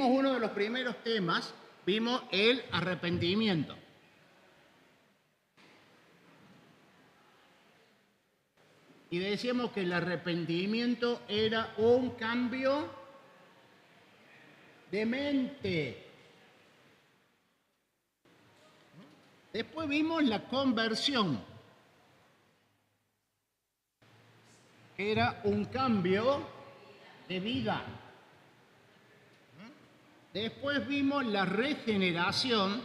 vimos uno de los primeros temas, vimos el arrepentimiento. Y decíamos que el arrepentimiento era un cambio de mente. Después vimos la conversión, que era un cambio de vida. Después vimos la regeneración.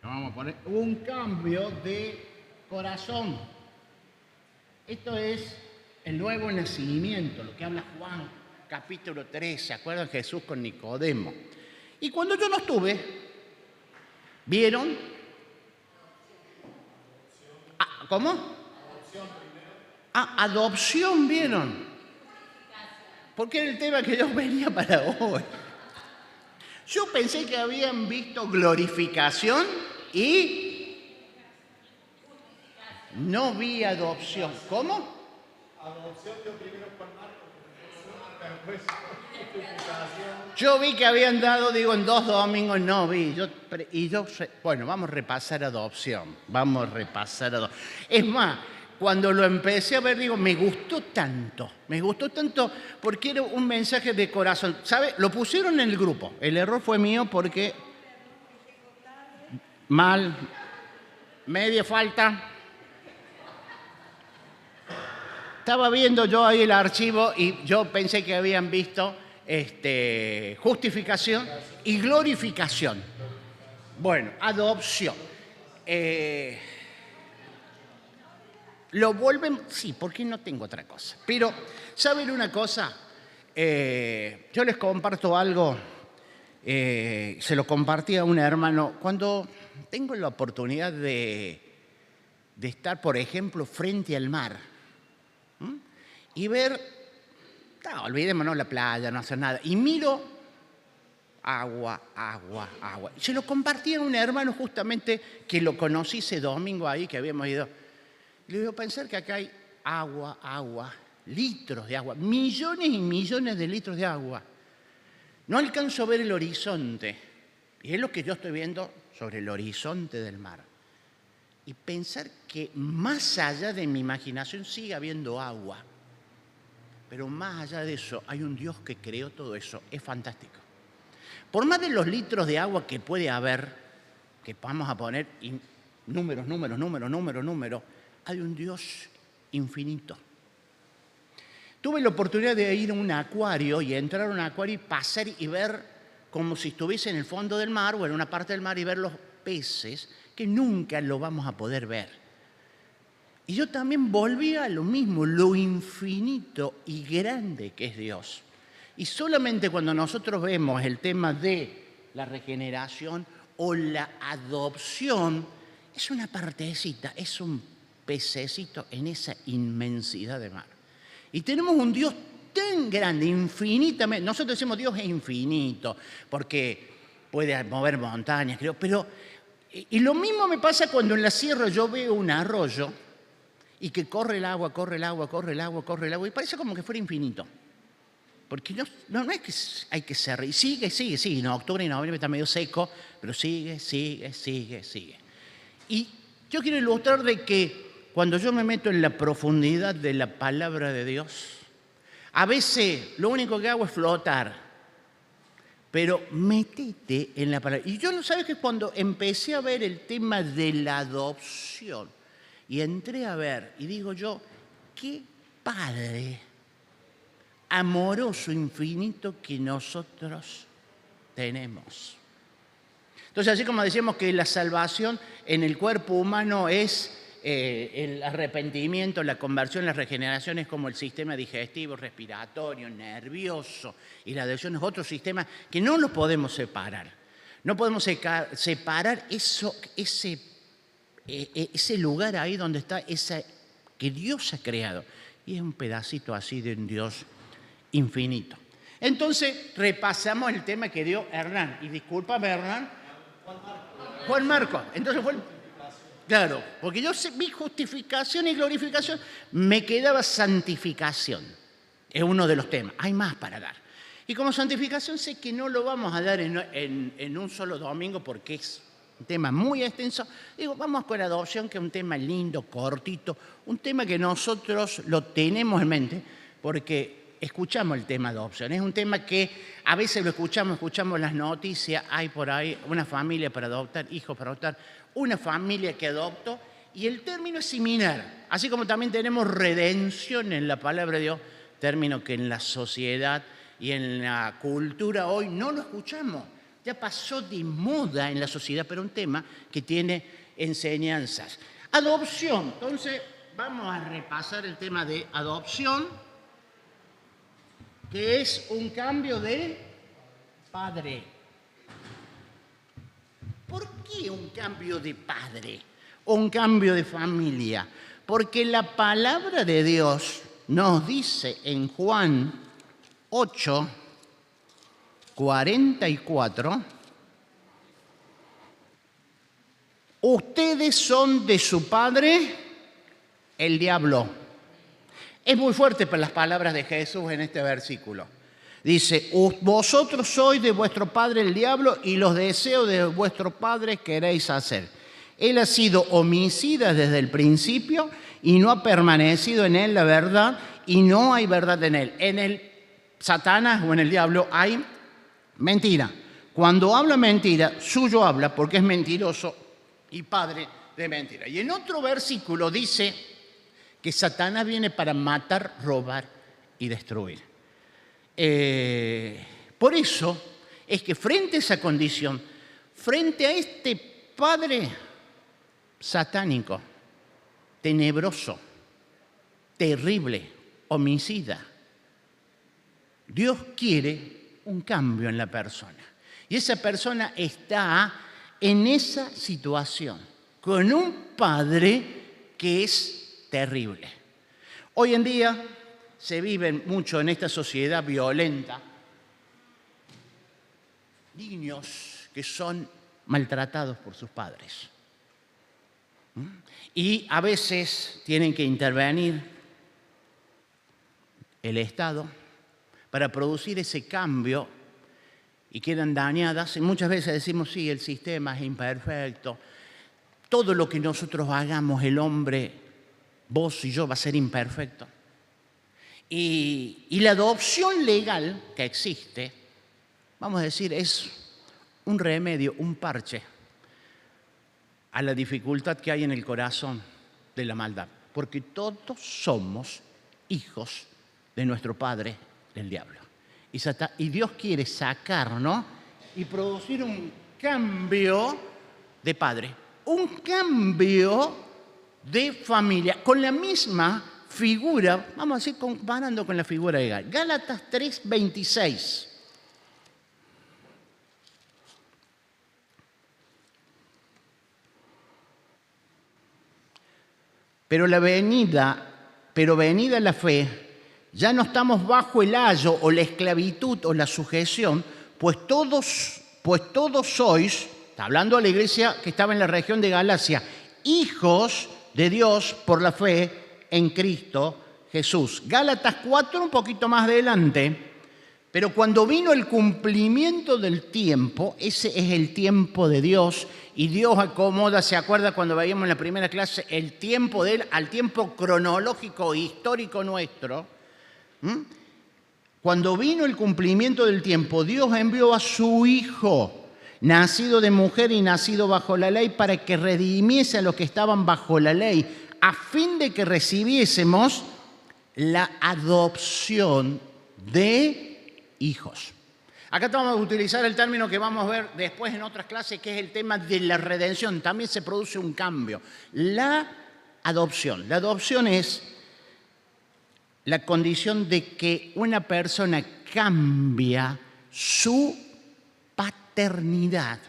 Vamos a poner un cambio de corazón. Esto es el nuevo nacimiento, lo que habla Juan, capítulo 3. ¿Se acuerdan? Jesús con Nicodemo. Y cuando yo no estuve, ¿vieron? ¿Cómo? Adopción, ¿vieron? Porque era el tema que yo venía para hoy. Yo pensé que habían visto glorificación y no vi adopción. ¿Cómo? Adopción yo primero con Marcos, después justificación. Yo vi que habían dado, digo, en 2 domingos, no vi. Bueno, vamos a repasar adopción. Es más, cuando lo empecé a ver, digo, me gustó tanto porque era un mensaje de corazón. ¿Sabe? Lo pusieron en el grupo. El error fue mío porque mal, media falta. Estaba viendo yo ahí el archivo y yo pensé que habían visto justificación y glorificación. Bueno, adopción. Lo vuelven, sí, porque no tengo otra cosa. Pero, ¿saben una cosa? Yo les comparto algo, se lo compartí a un hermano. Cuando tengo la oportunidad de estar, por ejemplo, frente al mar, y ver, no, olvidémonos la playa, no hacer nada, y miro agua. Se lo compartí a un hermano justamente que lo conocí ese domingo ahí, que habíamos ido. Le digo, pensar que acá hay agua, litros de agua, millones y millones de litros de agua. No alcanzo a ver el horizonte. Y es lo que yo estoy viendo sobre el horizonte del mar. Y pensar que más allá de mi imaginación sigue habiendo agua. Pero más allá de eso, hay un Dios que creó todo eso. Es fantástico. Por más de los litros de agua que puede haber, que vamos a poner números, hay un Dios infinito. Tuve la oportunidad de ir a un acuario y entrar a un acuario y pasar y ver como si estuviese en el fondo del mar o en una parte del mar y ver los peces que nunca lo vamos a poder ver. Y yo también volví a lo mismo, lo infinito y grande que es Dios. Y solamente cuando nosotros vemos el tema de la regeneración o la adopción, es una partecita, es un pececito en esa inmensidad de mar. Y tenemos un Dios tan grande, infinitamente. Nosotros decimos Dios es infinito, porque puede mover montañas, creo. Pero, y lo mismo me pasa cuando en la sierra yo veo un arroyo y que corre el agua, y parece como que fuera infinito. Porque no es que hay que ser, y sigue. En octubre y noviembre está medio seco, pero sigue. Y yo quiero ilustrar de que cuando yo me meto en la profundidad de la palabra de Dios, a veces lo único que hago es flotar, pero métete en la palabra. Y yo, ¿sabes qué? Cuando empecé a ver el tema de la adopción y entré a ver, y digo yo, qué Padre amoroso, infinito que nosotros tenemos. Entonces, así como decíamos que la salvación en el cuerpo humano es el arrepentimiento, la conversión, la regeneración es como el sistema digestivo, respiratorio, nervioso, y la adopción es otro sistema que no lo podemos separar. No podemos separar ese lugar ahí donde está esa que Dios ha creado. Y es un pedacito así de un Dios infinito. Entonces, repasamos el tema que dio Hernán. Y discúlpame, Hernán. Juan Marcos. Entonces fue... Claro, porque yo vi justificación y glorificación, me quedaba santificación. Es uno de los temas. Hay más para dar. Y como santificación sé que no lo vamos a dar en un solo domingo porque es un tema muy extenso. Digo, vamos con la adopción, que es un tema lindo, cortito, un tema que nosotros lo tenemos en mente porque escuchamos el tema de adopción. Es un tema que a veces lo escuchamos las noticias, hay por ahí una familia para adoptar, hijos para adoptar, una familia que adoptó, y el término es similar. Así como también tenemos redención en la palabra de Dios, término que en la sociedad y en la cultura hoy no lo escuchamos. Ya pasó de moda en la sociedad, pero un tema que tiene enseñanzas. Adopción. Entonces, vamos a repasar el tema de adopción, que es un cambio de padre. ¿Por qué un cambio de padre o un cambio de familia? Porque la palabra de Dios nos dice en Juan 8, 44, ustedes son de su padre, el diablo. Es muy fuerte para las palabras de Jesús en este versículo. Dice, vosotros sois de vuestro padre el diablo y los deseos de vuestro padre queréis hacer. Él ha sido homicida desde el principio y no ha permanecido en él la verdad y no hay verdad en él. En el Satanás o en el diablo hay mentira. Cuando habla mentira, suyo habla porque es mentiroso y padre de mentira. Y en otro versículo dice que Satanás viene para matar, robar y destruir. Por eso es que frente a esa condición, frente a este padre satánico, tenebroso, terrible, homicida, Dios quiere un cambio en la persona. Y esa persona está en esa situación, con un padre que es terrible. Hoy en día se vive mucho en esta sociedad violenta niños que son maltratados por sus padres. Y a veces tienen que intervenir el Estado para producir ese cambio y quedan dañadas. Y muchas veces decimos, sí, el sistema es imperfecto. Todo lo que nosotros hagamos, el hombre, vos y yo, va a ser imperfecto. Y la adopción legal que existe, vamos a decir, es un remedio, un parche a la dificultad que hay en el corazón de la maldad. Porque todos somos hijos de nuestro padre, del diablo. Y Dios quiere sacarnos y producir un cambio de padre, un cambio de familia, con la misma figura, vamos a decir, comparando con la figura de Gálatas 3:26. Pero venida la fe, ya no estamos bajo el ayo o la esclavitud o la sujeción, pues todos sois, está hablando a la iglesia que estaba en la región de Galacia, hijos de Dios por la fe en Cristo Jesús. Gálatas 4, un poquito más adelante. Pero cuando vino el cumplimiento del tiempo, ese es el tiempo de Dios, y Dios acomoda, ¿se acuerda cuando veíamos en la primera clase el tiempo de Él al tiempo cronológico e histórico nuestro? Cuando vino el cumplimiento del tiempo, Dios envió a su Hijo, nacido de mujer y nacido bajo la ley, para que redimiese a los que estaban bajo la ley, a fin de que recibiésemos la adopción de hijos. Acá vamos a utilizar el término que vamos a ver después en otras clases, que es el tema de la redención. También se produce un cambio. La adopción. La adopción es la condición de que una persona cambia su paternidad.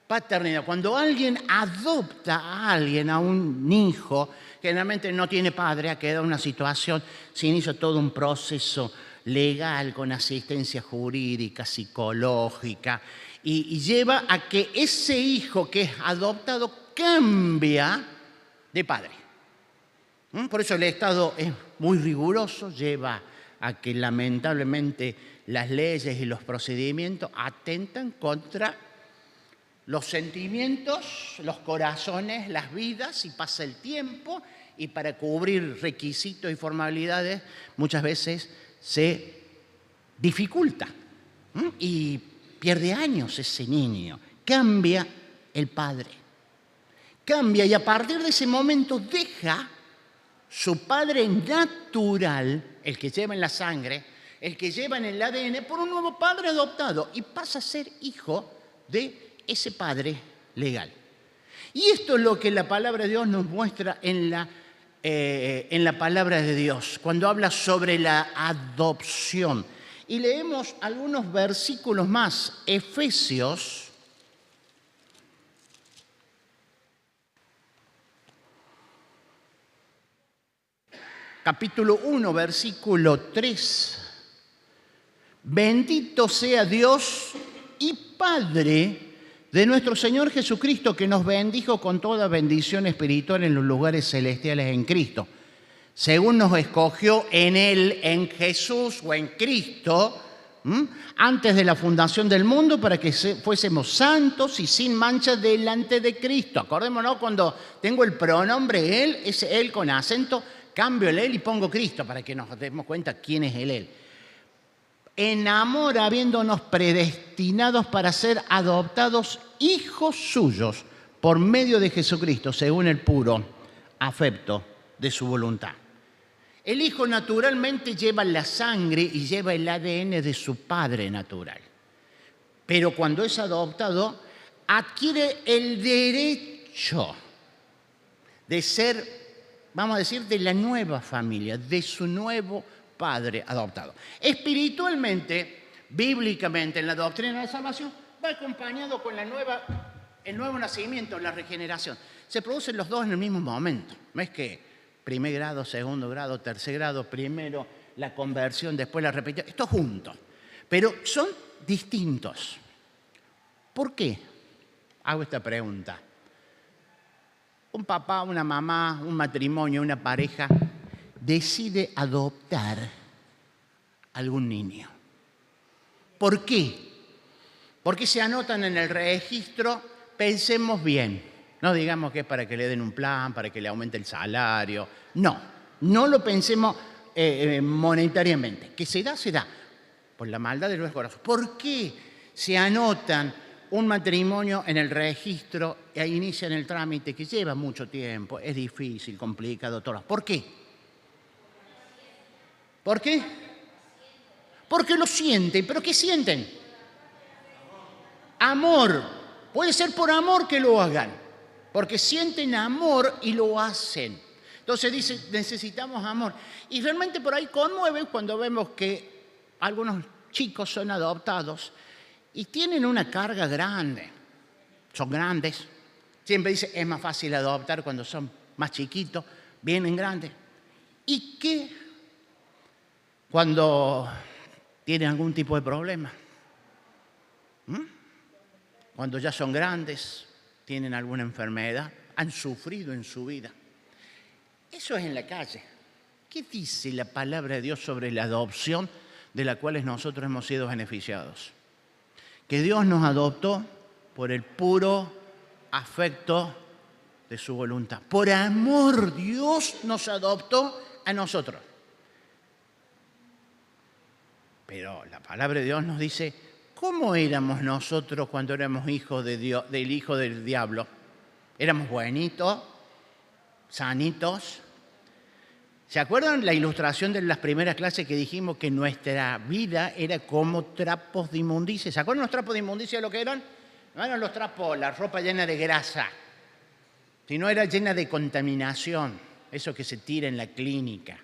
Paternidad. Cuando alguien adopta a alguien, a un hijo, generalmente no tiene padre, ha quedado en una situación, se inicia todo un proceso legal con asistencia jurídica, psicológica, y lleva a que ese hijo que es adoptado cambia de padre. Por eso el Estado es muy riguroso, lleva a que lamentablemente las leyes y los procedimientos atentan contra los sentimientos, los corazones, las vidas, y pasa el tiempo, y para cubrir requisitos y formalidades muchas veces se dificulta. Y pierde años ese niño. Cambia el padre. Cambia, y a partir de ese momento deja su padre natural, el que lleva en la sangre, el que lleva en el ADN, por un nuevo padre adoptado, y pasa a ser hijo de ese padre legal. Y esto es lo que la palabra de Dios nos muestra en la palabra de Dios, cuando habla sobre la adopción. Y leemos algunos versículos más. Efesios, capítulo 1, versículo 3. Bendito sea Dios y Padre de nuestro Señor Jesucristo, que nos bendijo con toda bendición espiritual en los lugares celestiales en Cristo, según nos escogió en Él, en Jesús o en Cristo, antes de la fundación del mundo, para que fuésemos santos y sin mancha delante de Cristo. Acordémonos, cuando tengo el pronombre Él, es Él con acento, cambio el Él y pongo Cristo, para que nos demos cuenta quién es el Él. En amor, habiéndonos predestinados para ser adoptados hijos suyos por medio de Jesucristo, según el puro afecto de su voluntad. El hijo naturalmente lleva la sangre y lleva el ADN de su padre natural. Pero cuando es adoptado, adquiere el derecho de ser, vamos a decir, de la nueva familia, de su nuevo padre adoptado. Espiritualmente, bíblicamente, en la doctrina de la salvación, va acompañado con el nuevo nacimiento, la regeneración. Se producen los dos en el mismo momento. No es que primer grado, segundo grado, tercer grado, primero la conversión, después la repetición, esto junto. Pero son distintos. ¿Por qué? Hago esta pregunta. Un papá, una mamá, un matrimonio, una pareja decide adoptar algún niño. ¿Por qué? Porque se anotan en el registro, pensemos bien. No digamos que es para que le den un plan, para que le aumente el salario. No, no lo pensemos monetariamente. Que se da, por la maldad de nuestro corazón. ¿Por qué se anotan un matrimonio en el registro e inician el trámite que lleva mucho tiempo? Es difícil, complicado, todo. ¿Por qué? ¿Por qué? Porque lo sienten. ¿Pero qué sienten? Amor. Puede ser por amor que lo hagan. Porque sienten amor y lo hacen. Entonces dice, necesitamos amor. Y realmente por ahí conmueven cuando vemos que algunos chicos son adoptados y tienen una carga grande. Son grandes. Siempre dice, es más fácil adoptar cuando son más chiquitos, vienen grandes. ¿Y qué cuando tienen algún tipo de problema? Cuando ya son grandes, tienen alguna enfermedad, han sufrido en su vida. Eso es en la calle. ¿Qué dice la palabra de Dios sobre la adopción de la cual nosotros hemos sido beneficiados? Que Dios nos adoptó por el puro afecto de su voluntad. Por amor, Dios nos adoptó a nosotros. Pero la palabra de Dios nos dice, ¿cómo éramos nosotros cuando éramos hijos de Dios, del hijo del diablo? Éramos buenitos, sanitos. ¿Se acuerdan la ilustración de las primeras clases que dijimos que nuestra vida era como trapos de inmundicia? ¿Se acuerdan los trapos de inmundicia lo que eran? No eran los trapos, la ropa llena de grasa, sino era llena de contaminación, eso que se tira en la clínica.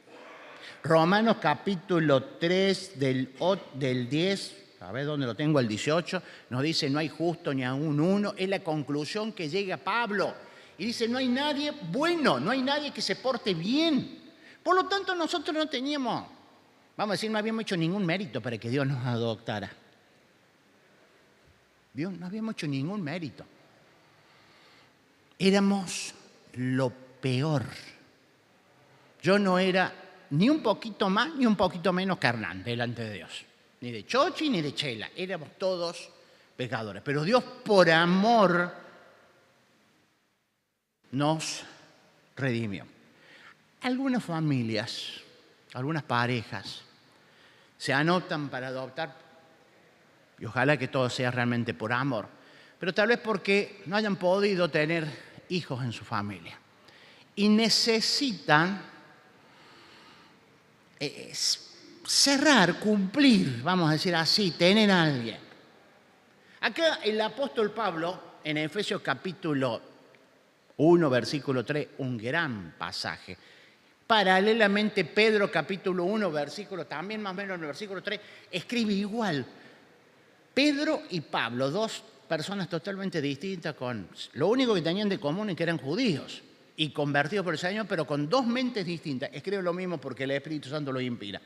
Romanos capítulo 3 del 10, a ver dónde lo tengo, el 18, nos dice no hay justo ni aún uno. Es la conclusión que llega Pablo. Y dice no hay nadie bueno, no hay nadie que se porte bien. Por lo tanto nosotros no teníamos, vamos a decir, no habíamos hecho ningún mérito para que Dios nos adoptara. Dios, no habíamos hecho ningún mérito. Éramos lo peor. Yo no era ni un poquito más ni un poquito menos que Hernán delante de Dios. Ni de Chochi ni de Chela. Éramos todos pecadores. Pero Dios, por amor, nos redimió. Algunas familias, algunas parejas se anotan para adoptar, y ojalá que todo sea realmente por amor, pero tal vez porque no hayan podido tener hijos en su familia y necesitan cerrar, cumplir, vamos a decir así, tener a alguien. Acá el apóstol Pablo, en Efesios capítulo 1, versículo 3, un gran pasaje. Paralelamente, Pedro capítulo 1, versículo, también más o menos en el versículo 3, escribe igual. Pedro y Pablo, dos personas totalmente distintas, lo único que tenían de común es que eran judíos y convertidos por el Señor, pero con dos mentes distintas. Escribe lo mismo porque el Espíritu Santo lo inspira.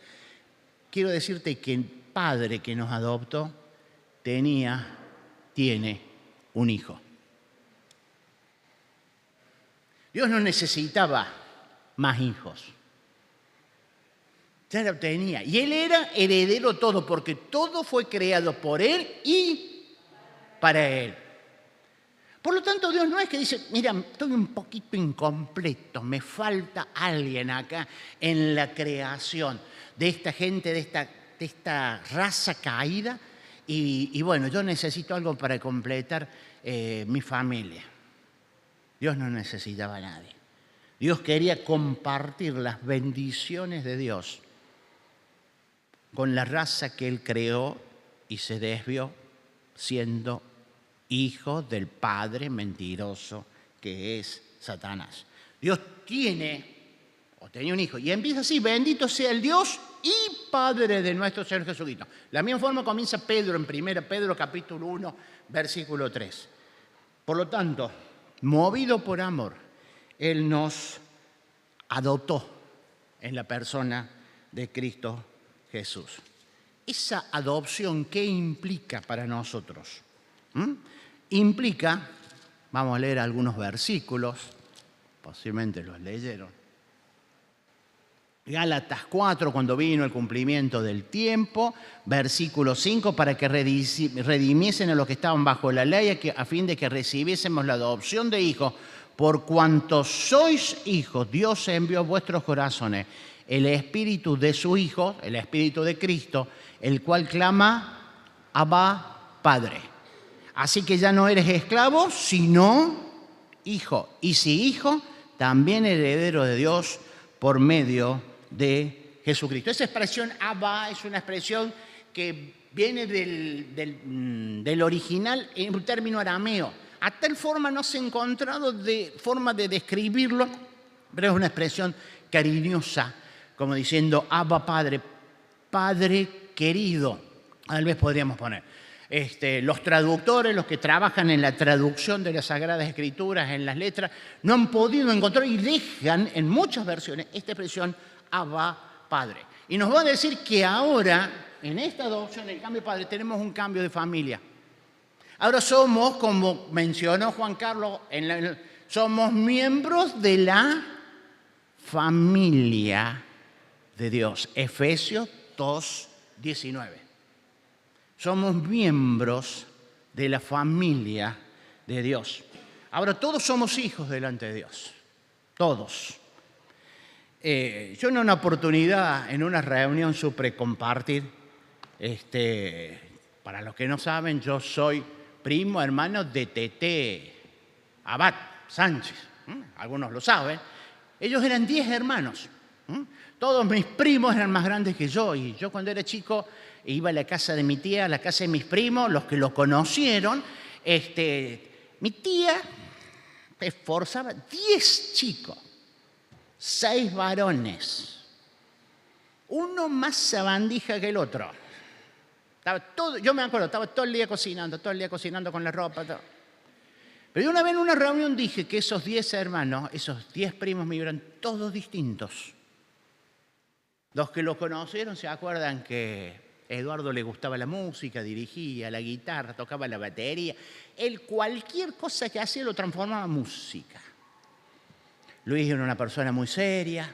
Quiero decirte que el Padre que nos adoptó tiene un hijo. Dios no necesitaba más hijos. Ya lo tenía. Y Él era heredero todo, porque todo fue creado por Él y para Él. Por lo tanto, Dios no es que dice, mira, estoy un poquito incompleto, me falta alguien acá en la creación de esta gente, de esta raza caída, y bueno, yo necesito algo para completar mi familia. Dios no necesitaba a nadie. Dios quería compartir las bendiciones de Dios con la raza que Él creó y se desvió siendo hijo del padre mentiroso que es Satanás. Dios tenía un hijo y empieza así: bendito sea el Dios y Padre de nuestro Señor Jesucristo. La misma forma comienza Pedro en 1 Pedro capítulo 1, versículo 3. Por lo tanto, movido por amor, Él nos adoptó en la persona de Cristo Jesús. Esa adopción, ¿qué implica para nosotros? Implica, vamos a leer algunos versículos, posiblemente los leyeron. Gálatas 4, cuando vino el cumplimiento del tiempo, versículo 5, para que redimiesen a los que estaban bajo la ley, a fin de que recibiésemos la adopción de hijos. Por cuanto sois hijos, Dios envió a vuestros corazones el Espíritu de su Hijo, el Espíritu de Cristo, el cual clama, Abba, Padre. Así que ya no eres esclavo, sino hijo. Y si hijo, también heredero de Dios por medio de Jesucristo. Esa expresión Abba es una expresión que viene del original en un término arameo. A tal forma no se ha encontrado de forma de describirlo, pero es una expresión cariñosa, como diciendo Abba Padre, Padre querido. Tal vez podríamos poner. Los traductores, los que trabajan en la traducción de las Sagradas Escrituras, en las letras, no han podido encontrar y dejan en muchas versiones esta expresión Abba Padre. Y nos va a decir que ahora, en esta adopción, el cambio de padre, tenemos un cambio de familia. Ahora somos, como mencionó Juan Carlos, somos miembros de la familia de Dios. Efesios 2, 19. Somos miembros de la familia de Dios. Ahora todos somos hijos delante de Dios. Todos. Yo en una oportunidad, en una reunión, supe compartir, para los que no saben, yo soy primo hermano de Tete Abad Sánchez. Algunos lo saben. Ellos eran 10 hermanos. Todos mis primos eran más grandes que yo. Y yo cuando era chico iba a la casa de mi tía, a la casa de mis primos, los que lo conocieron. Mi tía esforzaba 10 chicos, 6 varones. Uno más sabandija que el otro. Yo me acuerdo, estaba todo el día cocinando con la ropa. Todo. Pero una vez en una reunión dije que esos 10 hermanos, esos 10 primos míos eran todos distintos. Los que lo conocieron se acuerdan que a Eduardo le gustaba la música, dirigía la guitarra, tocaba la batería. Él cualquier cosa que hacía lo transformaba en música. Luis era una persona muy seria.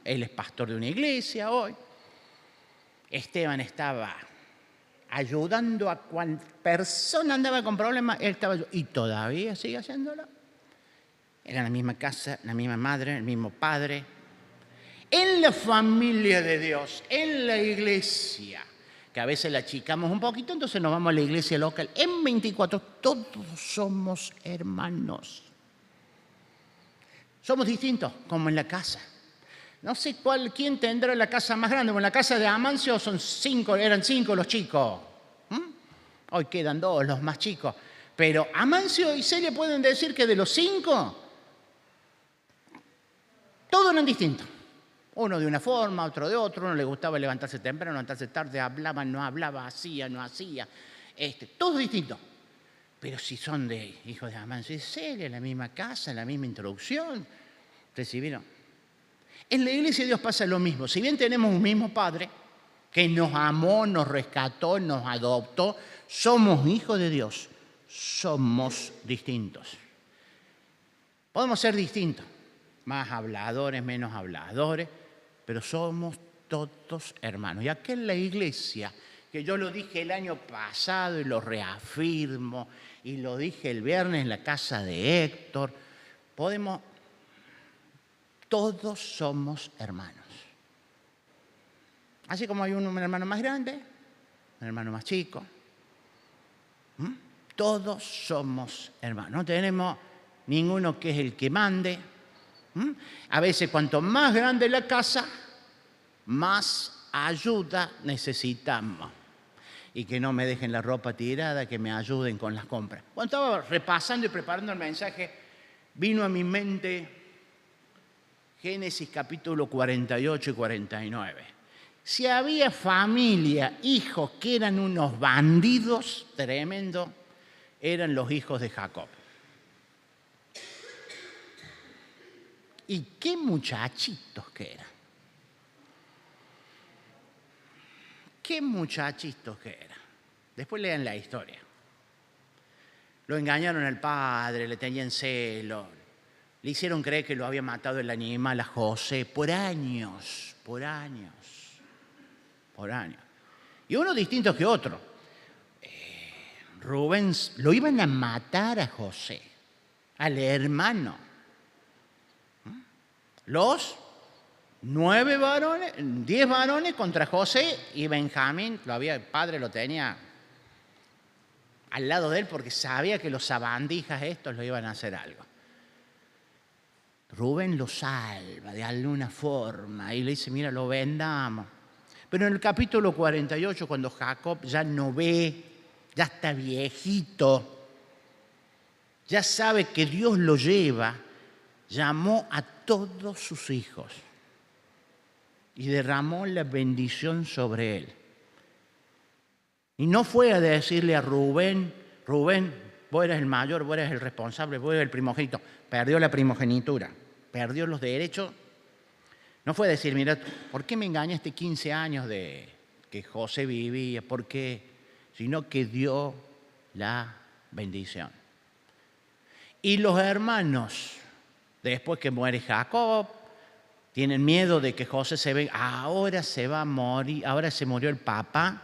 Él es pastor de una iglesia hoy. Esteban estaba ayudando a cual persona andaba con problemas, él estaba y todavía sigue haciéndolo. Era la misma casa, la misma madre, el mismo padre. En la familia de Dios, en la iglesia, que a veces la achicamos un poquito, entonces nos vamos a la iglesia local. En 24 todos somos hermanos. Somos distintos, como en la casa. No sé quién tendrá la casa más grande. Bueno, en la casa de Amancio eran 5 los chicos. Hoy quedan 2, los más chicos. Pero Amancio y Celia pueden decir que de los 5, todos eran distintos. Uno de una forma, otro de otro. Uno le gustaba levantarse temprano, levantarse tarde, hablaba, no hablaba, hacía, no hacía. Todos distintos. Pero si son de hijos de Amancio y Celia, la misma casa, la misma introducción, recibieron. En la iglesia de Dios pasa lo mismo. Si bien tenemos un mismo Padre que nos amó, nos rescató, nos adoptó, somos hijos de Dios, somos distintos. Podemos ser distintos, más habladores, menos habladores, pero somos todos hermanos. Y aquí en la iglesia, que yo lo dije el año pasado y lo reafirmo, y lo dije el viernes en la casa de Héctor, todos somos hermanos. Así como hay un hermano más grande, un hermano más chico. Todos somos hermanos. No tenemos ninguno que es el que mande. A veces cuanto más grande la casa, más ayuda necesitamos. Y que no me dejen la ropa tirada, que me ayuden con las compras. Cuando estaba repasando y preparando el mensaje, vino a mi mente Génesis capítulo 48 y 49. Si había familia, hijos que eran unos bandidos tremendos, eran los hijos de Jacob. Y qué muchachitos que eran. Qué muchachitos que eran. Después lean la historia. Lo engañaron al padre, le tenían celos. Le hicieron creer que lo había matado el animal a José por años. Y uno distinto que otro. Rubén, lo iban a matar a José, al hermano. Los 10 varones contra José y Benjamín, el padre lo tenía al lado de él porque sabía que los sabandijas estos lo iban a hacer algo. Rubén lo salva de alguna forma y le dice, mira, lo vendamos. Pero en el capítulo 48, cuando Jacob ya no ve, ya está viejito, ya sabe que Dios lo lleva, llamó a todos sus hijos y derramó la bendición sobre él. Y no fue a decirle a Rubén, vos eres el mayor, vos eres el responsable, vos eres el primogénito. Perdió la primogenitura, perdió los derechos. No fue a decir, mira, ¿por qué me engañaste 15 años de que José vivía? ¿Por qué? Sino que dio la bendición. Y los hermanos, después que muere Jacob, tienen miedo de que José se venga. Ahora se va a morir, ahora se murió el papá.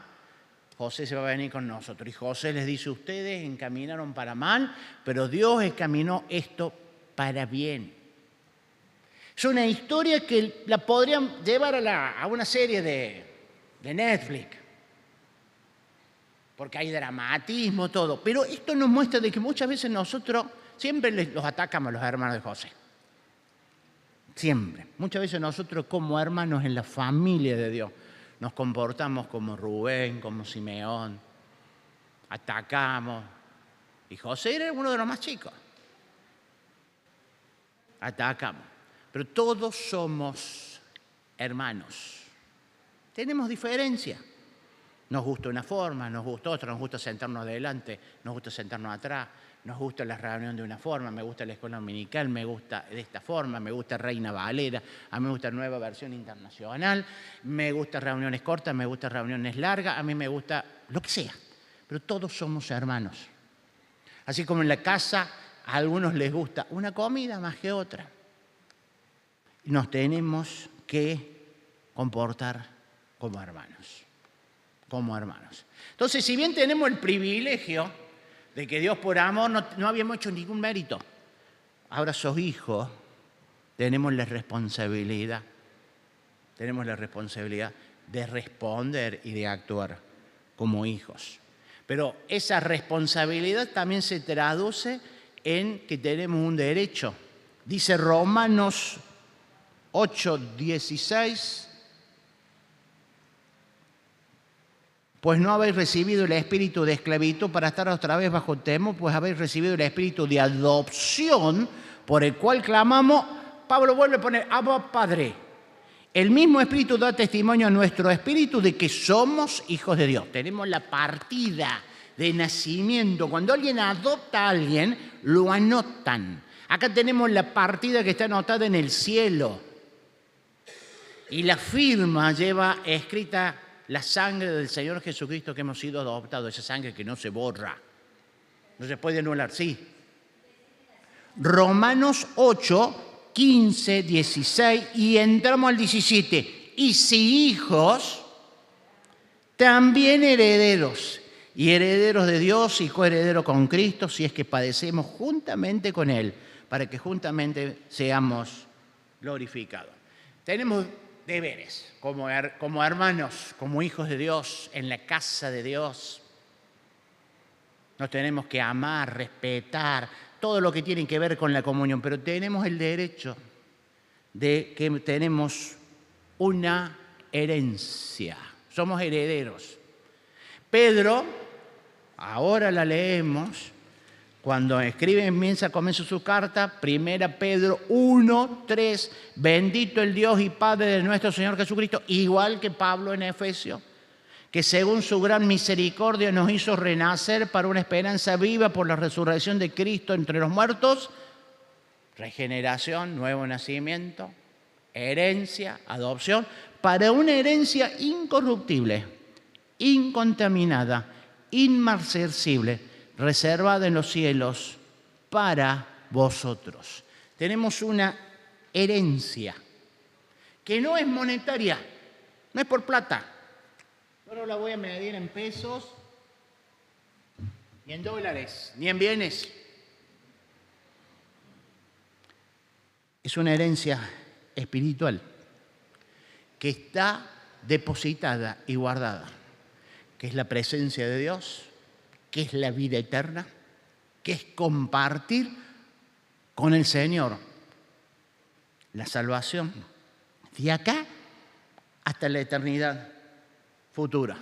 José se va a venir con nosotros. Y José les dice, ustedes encaminaron para mal, pero Dios encaminó esto para bien. Es una historia que la podrían llevar a una serie de Netflix. Porque hay dramatismo, todo. Pero esto nos muestra de que muchas veces nosotros siempre los atacamos a los hermanos de José. Siempre. Muchas veces nosotros como hermanos en la familia de Dios nos comportamos como Rubén, como Simeón. Atacamos. Y José era uno de los más chicos. Atacamos. Pero todos somos hermanos. Tenemos diferencias. Nos gusta una forma, nos gusta otra, nos gusta sentarnos adelante, nos gusta sentarnos atrás, nos gusta la reunión de una forma, me gusta la escuela dominical, me gusta de esta forma, me gusta Reina Valera, a mí me gusta Nueva Versión Internacional, me gusta reuniones cortas, me gusta reuniones largas, a mí me gusta lo que sea. Pero todos somos hermanos. Así como en la casa a algunos les gusta una comida más que otra. Nos tenemos que comportar como hermanos. Como hermanos. Entonces, si bien tenemos el privilegio de que Dios por amor no habíamos hecho ningún mérito, ahora sos hijos, tenemos la responsabilidad de responder y de actuar como hijos. Pero esa responsabilidad también se traduce en que tenemos un derecho. Dice Romanos 8:16, pues no habéis recibido el espíritu de esclavitud para estar otra vez bajo temor, pues habéis recibido el espíritu de adopción por el cual clamamos. Pablo vuelve a poner, Abba, Padre. El mismo espíritu da testimonio a nuestro espíritu de que somos hijos de Dios. Tenemos la partida de nacimiento. Cuando alguien adopta a alguien, lo anotan. Acá tenemos la partida que está anotada en el cielo. Y la firma lleva escrita la sangre del Señor Jesucristo que hemos sido adoptados. Esa sangre que no se borra. No se puede anular, sí. Romanos 8:15, 16 y entramos al 17. Y si hijos, también herederos. Y herederos de Dios y coherederos con Cristo, si es que padecemos juntamente con Él, para que juntamente seamos glorificados. Tenemos deberes como hermanos, como hijos de Dios, en la casa de Dios. Nos tenemos que amar, respetar, todo lo que tiene que ver con la comunión, pero tenemos el derecho de que tenemos una herencia. Somos herederos. Pedro, ahora la leemos, cuando comienza su carta, 1 Pedro 1:3, bendito el Dios y Padre de nuestro Señor Jesucristo, igual que Pablo en Efesios, que según su gran misericordia nos hizo renacer para una esperanza viva por la resurrección de Cristo entre los muertos, regeneración, nuevo nacimiento, herencia, adopción, para una herencia incorruptible, incontaminada, inmarcesible, reservada en los cielos para vosotros. Tenemos una herencia que no es monetaria, no es por plata. Yo no la voy a medir en pesos, ni en dólares, ni en bienes. Es una herencia espiritual que está depositada y guardada, que es la presencia de Dios, que es la vida eterna, que es compartir con el Señor la salvación de acá hasta la eternidad futura.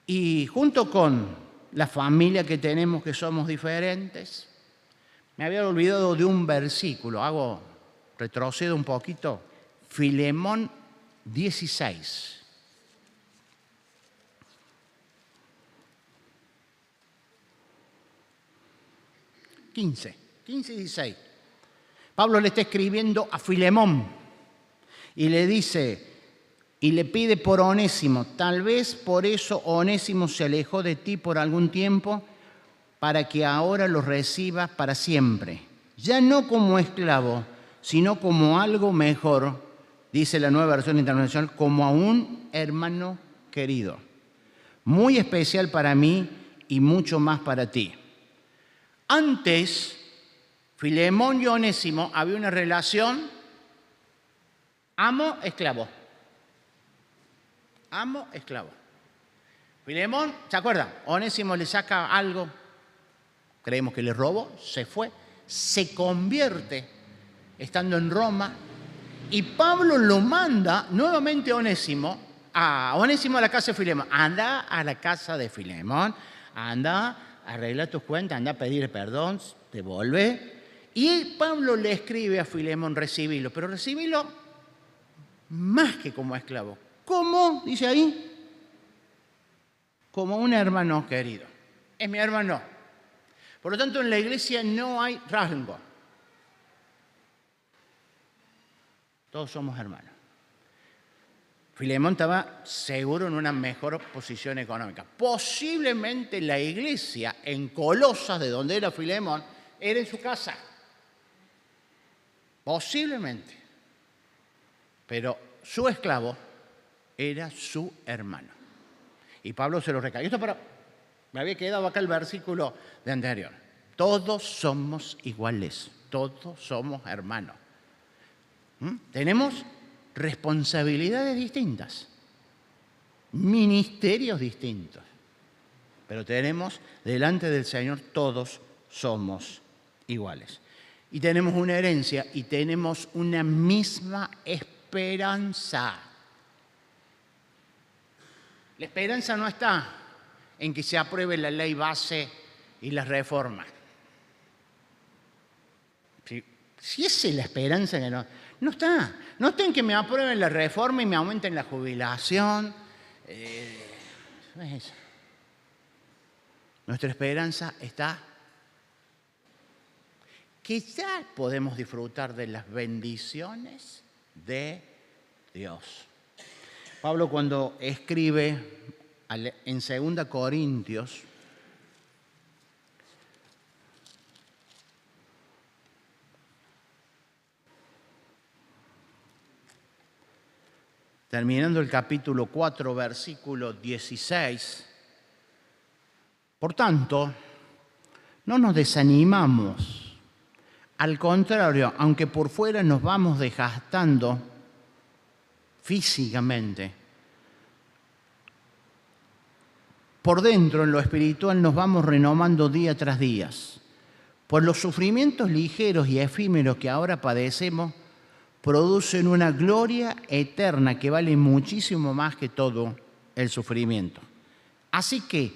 Y junto con la familia que tenemos, que somos diferentes, me había olvidado de un versículo, retrocedo un poquito, Filemón 16. 15 y 16. Pablo le está escribiendo a Filemón y le dice, y le pide por Onésimo, tal vez por eso Onésimo se alejó de ti por algún tiempo, para que ahora lo recibas para siempre, ya no como esclavo, sino como algo mejor, dice la Nueva Versión Internacional, como a un hermano querido, muy especial para mí y mucho más para ti. Antes, Filemón y Onésimo había una relación amo-esclavo. Amo-esclavo. Filemón, ¿se acuerdan? Onésimo le saca algo, creemos que le robó, se fue, se convierte estando en Roma y Pablo lo manda nuevamente a Onésimo a la casa de Filemón. Anda a la casa de Filemón, anda arregla tus cuentas, anda a pedir perdón, devuelve. Y Pablo le escribe a Filemón, recibilo, pero recibilo más que como esclavo. ¿Cómo? Dice ahí, como un hermano querido. Es mi hermano. Por lo tanto, en la iglesia no hay rango. Todos somos hermanos. Filemón estaba seguro en una mejor posición económica. Posiblemente la iglesia en Colosas, de donde era Filemón, era en su casa. posiblemente, pero su esclavo era su hermano. Y Pablo se lo recalca. Me había quedado acá el versículo de anterior. Todos somos iguales, todos somos hermanos. Tenemos responsabilidades distintas, ministerios distintos, pero tenemos delante del Señor todos somos iguales. Y tenemos una herencia y tenemos una misma esperanza. La esperanza no está en que se apruebe la ley base y las reformas. Si esa es la esperanza, que no está. No está en que me aprueben la reforma y me aumenten la jubilación. No es eso. Nuestra esperanza está que ya podemos disfrutar de las bendiciones de Dios. Pablo, cuando escribe en 2 Corintios, terminando el capítulo 4, versículo 16, por tanto, no nos desanimamos. Al contrario, aunque por fuera nos vamos desgastando físicamente, por dentro, en lo espiritual, nos vamos renovando día tras día. Pues los sufrimientos ligeros y efímeros que ahora padecemos producen una gloria eterna que vale muchísimo más que todo el sufrimiento. Así que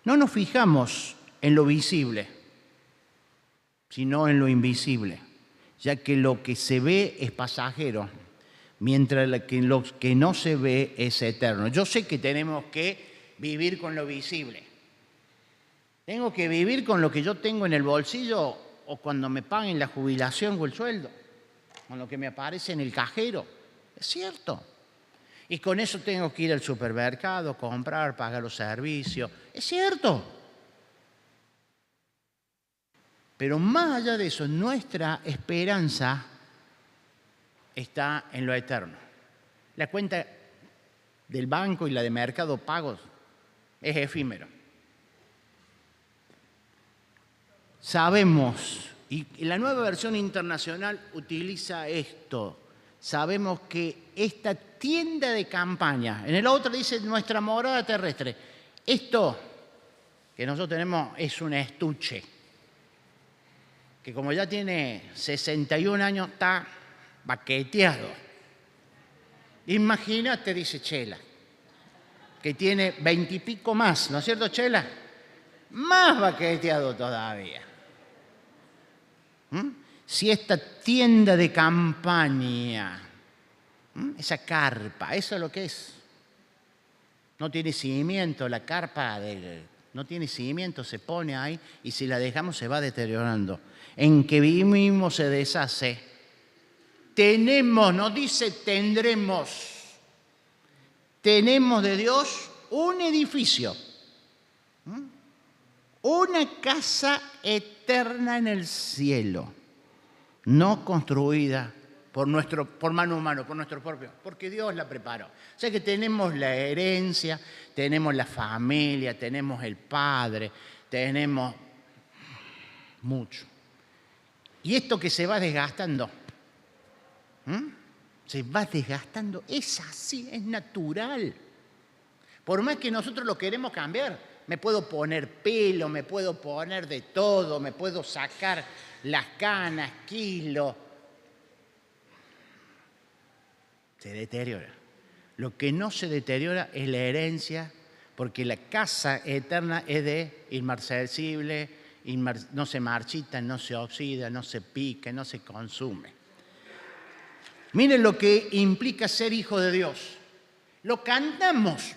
no nos fijamos en lo visible, sino en lo invisible, ya que lo que se ve es pasajero, mientras lo que no se ve es eterno. Yo sé que tenemos que vivir con lo visible. Tengo que vivir con lo que yo tengo en el bolsillo o cuando me paguen la jubilación o el sueldo, con lo que me aparece en el cajero. Es cierto. Y con eso tengo que ir al supermercado, comprar, pagar los servicios. Es cierto. Pero más allá de eso, nuestra esperanza está en lo eterno. La cuenta del banco y la de Mercado Pagos es efímero. Sabemos, y la nueva versión internacional utiliza esto, sabemos que esta tienda de campaña, en el otro dice nuestra morada terrestre, esto que nosotros tenemos es un estuche, que como ya tiene 61 años está baqueteado. Imagínate, dice Chela, que tiene 20 y pico más, ¿no es cierto, Chela? Más baqueteado todavía. Si esta tienda de campaña, esa carpa, eso es lo que es. No tiene cimiento, la carpa no tiene cimiento, se pone ahí y si la dejamos se va deteriorando. En que vivimos se deshace. Tenemos, no dice tendremos. Tenemos de Dios un edificio, una casa eterna en el cielo, no construida por mano humana, por nuestro propio, porque Dios la preparó. O sea que tenemos la herencia, tenemos la familia, tenemos el Padre, tenemos mucho. Y esto que se va desgastando, se va desgastando, es así, es natural. Por más que nosotros lo queremos cambiar, me puedo poner pelo, me puedo poner de todo, me puedo sacar las canas, kilos. Se deteriora. Lo que no se deteriora es la herencia, porque la casa eterna es de inmarcesible, no se marchita, no se oxida, no se pica, no se consume. Miren lo que implica ser hijo de Dios. Lo cantamos.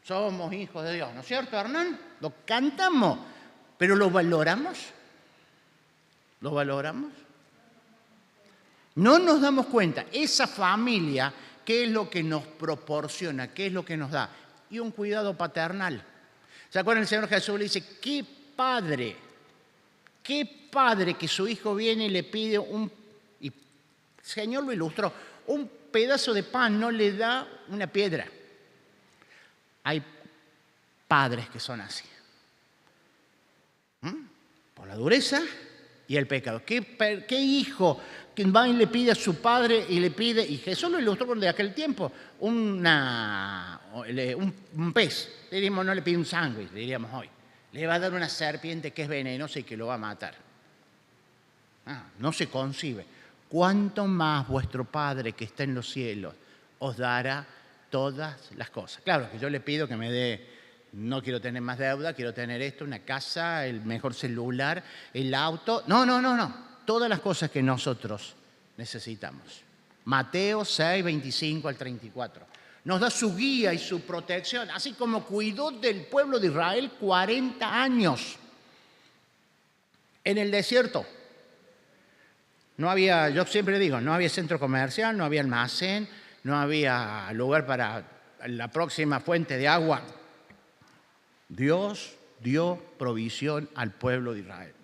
Somos hijos de Dios, ¿no es cierto, Hernán? Lo cantamos, pero ¿lo valoramos? ¿Lo valoramos? No nos damos cuenta. Esa familia, ¿qué es lo que nos proporciona? ¿Qué es lo que nos da? Y un cuidado paternal. ¿Se acuerdan? El Señor Jesús le dice, qué padre que su hijo viene y le pide Señor lo ilustró. Un pedazo de pan no le da una piedra. Hay padres que son así. Por la dureza y el pecado. ¿Qué hijo que va y le pide a su padre y le pide, y Jesús lo ilustró de aquel tiempo, un pez? Diríamos, no le pide un sándwich, diríamos hoy. Le va a dar una serpiente que es venenosa y que lo va a matar. No se concibe. ¿Cuánto más vuestro Padre que está en los cielos os dará todas las cosas? Claro que yo le pido que me dé, no quiero tener más deuda, quiero tener esto, una casa, el mejor celular, el auto. No. Todas las cosas que nosotros necesitamos. Mateo 6, 25 al 34. Nos da su guía y su protección, así como cuidó del pueblo de Israel 40 años en el desierto. No había, yo siempre digo, no había centro comercial, no había almacén, no había lugar para la próxima fuente de agua. Dios dio provisión al pueblo de Israel.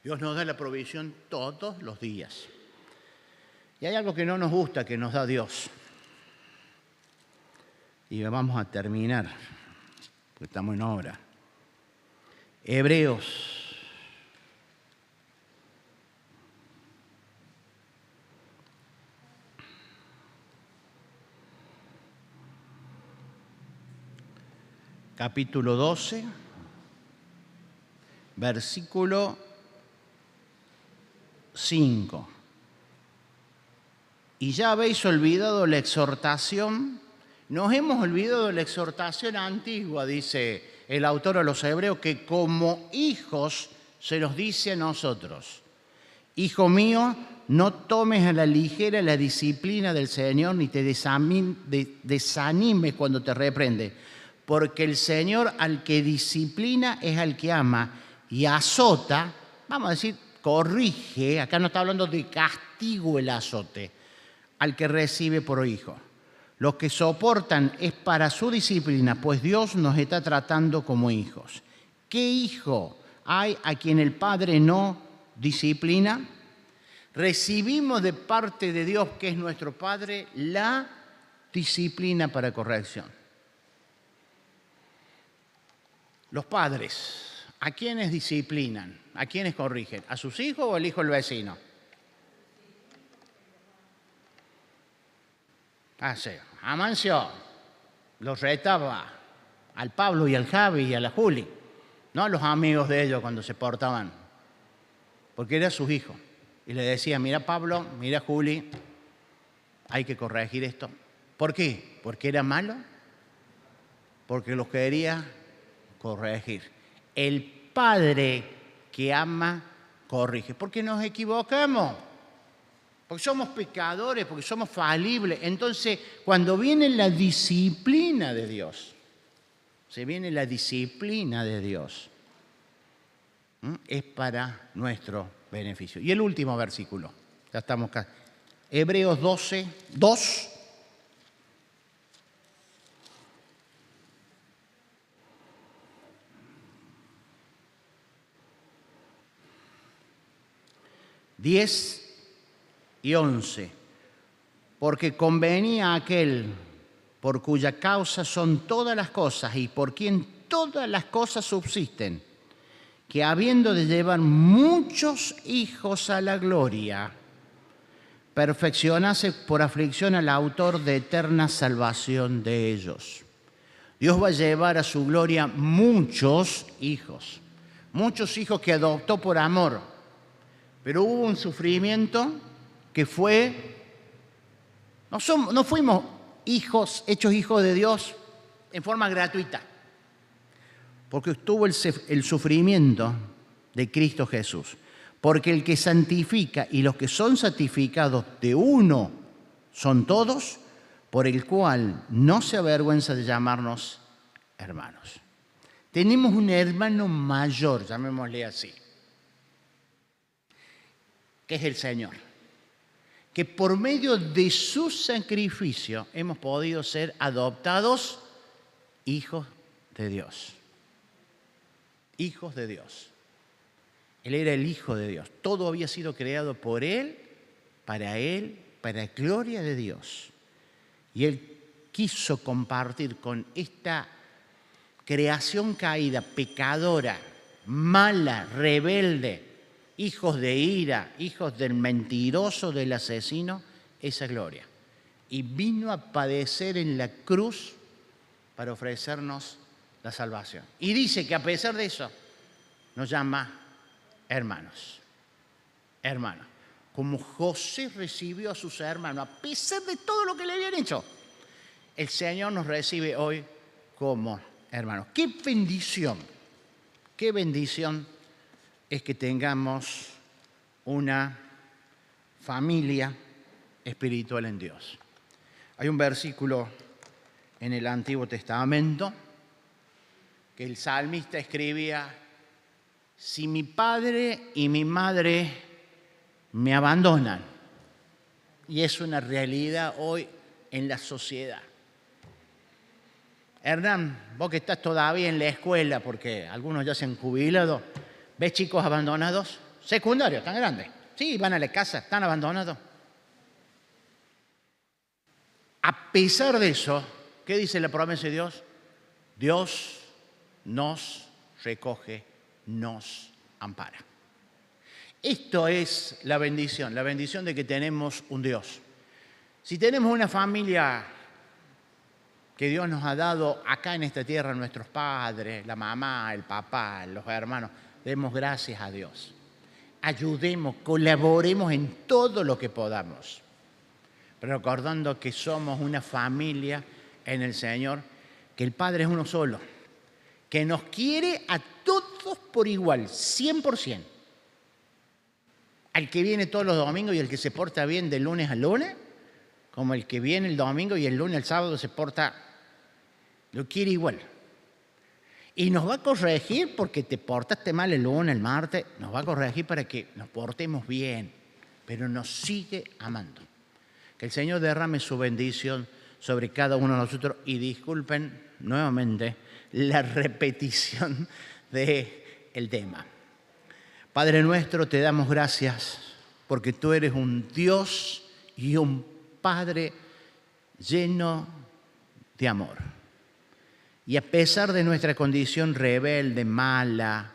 Dios nos da la provisión todos los días. Y hay algo que no nos gusta que nos da Dios. Y vamos a terminar, porque estamos en hora. Hebreos. Capítulo 12, versículo 5. Y ya habéis olvidado la exhortación. Nos hemos olvidado de la exhortación antigua, dice el autor a los Hebreos, que como hijos se nos dice a nosotros: Hijo mío, no tomes a la ligera la disciplina del Señor, ni te desanimes cuando te reprende, porque el Señor al que disciplina es al que ama y azota, vamos a decir, corrige, acá no está hablando de castigo el azote, al que recibe por hijo. Los que soportan es para su disciplina, pues Dios nos está tratando como hijos. ¿Qué hijo hay a quien el Padre no disciplina? Recibimos de parte de Dios, que es nuestro Padre, la disciplina para corrección. Los padres, ¿a quiénes disciplinan? ¿A quiénes corrigen? ¿A sus hijos o al hijo del vecino? Sí. Amancio los retaba al Pablo y al Javi y a la Juli, no a los amigos de ellos cuando se portaban, porque era sus hijos. Y le decía: mira Pablo, mira Juli, hay que corregir esto. ¿Por qué? ¿Porque era malo? Porque los quería corregir. El padre que ama, corrige. Porque nos equivocamos, porque somos pecadores, porque somos falibles. Entonces, cuando viene la disciplina de Dios, es para nuestro beneficio. Y el último versículo, ya estamos acá, Hebreos 12, 2. Diez y 11. Porque convenía a aquel por cuya causa son todas las cosas y por quien todas las cosas subsisten, que habiendo de llevar muchos hijos a la gloria, perfeccionase por aflicción al autor de eterna salvación de ellos. Dios va a llevar a su gloria muchos hijos que adoptó por amor. Pero hubo un sufrimiento que fue, no fuimos hechos hijos de Dios en forma gratuita, porque estuvo el sufrimiento de Cristo Jesús. Porque el que santifica y los que son santificados de uno son todos, por el cual no se avergüenza de llamarnos hermanos. Tenemos un hermano mayor, llamémosle así, que es el Señor, que por medio de su sacrificio hemos podido ser adoptados hijos de Dios. Hijos de Dios. Él era el Hijo de Dios. Todo había sido creado por Él, para Él, para gloria de Dios. Y Él quiso compartir con esta creación caída, pecadora, mala, rebelde, hijos de ira, hijos del mentiroso, del asesino, esa gloria. Y vino a padecer en la cruz para ofrecernos la salvación. Y dice que a pesar de eso, nos llama hermanos. Hermanos. Como José recibió a sus hermanos, a pesar de todo lo que le habían hecho, el Señor nos recibe hoy como hermanos. ¡Qué bendición! ¡Qué bendición es que tengamos una familia espiritual en Dios! Hay un versículo en el Antiguo Testamento que el salmista escribía: si mi padre y mi madre me abandonan, y es una realidad hoy en la sociedad. Hernán, vos que estás todavía en la escuela, porque algunos ya se han jubilado, ¿ves chicos abandonados? Secundarios, tan grandes. Sí, van a la casa, están abandonados. A pesar de eso, ¿qué dice la promesa de Dios? Dios nos recoge, nos ampara. Esto es la bendición de que tenemos un Dios. Si tenemos una familia que Dios nos ha dado acá en esta tierra, nuestros padres, la mamá, el papá, los hermanos, demos gracias a Dios. Ayudemos, colaboremos en todo lo que podamos, pero recordando que somos una familia en el Señor, que el Padre es uno solo, que nos quiere a todos por igual, 100%. Al que viene todos los domingos y el que se porta bien de lunes a lunes, como el que viene el domingo y el lunes al sábado se porta, lo quiere igual. Y nos va a corregir porque te portaste mal el lunes, el martes, nos va a corregir para que nos portemos bien, pero nos sigue amando. Que el Señor derrame su bendición sobre cada uno de nosotros y disculpen nuevamente la repetición del tema. Padre nuestro, te damos gracias porque tú eres un Dios y un Padre lleno de amor. Y a pesar de nuestra condición rebelde, mala,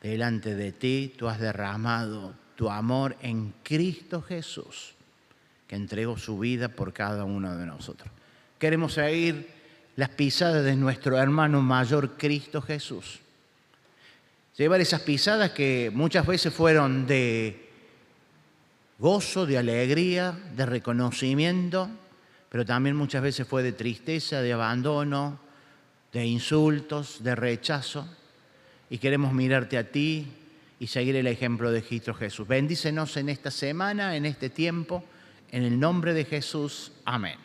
delante de ti, tú has derramado tu amor en Cristo Jesús, que entregó su vida por cada uno de nosotros. Queremos seguir las pisadas de nuestro hermano mayor, Cristo Jesús. Llevar esas pisadas que muchas veces fueron de gozo, de alegría, de reconocimiento, pero también muchas veces fue de tristeza, de abandono, de insultos, de rechazo. Y queremos mirarte a ti y seguir el ejemplo de Cristo Jesús. Bendícenos en esta semana, en este tiempo, en el nombre de Jesús. Amén.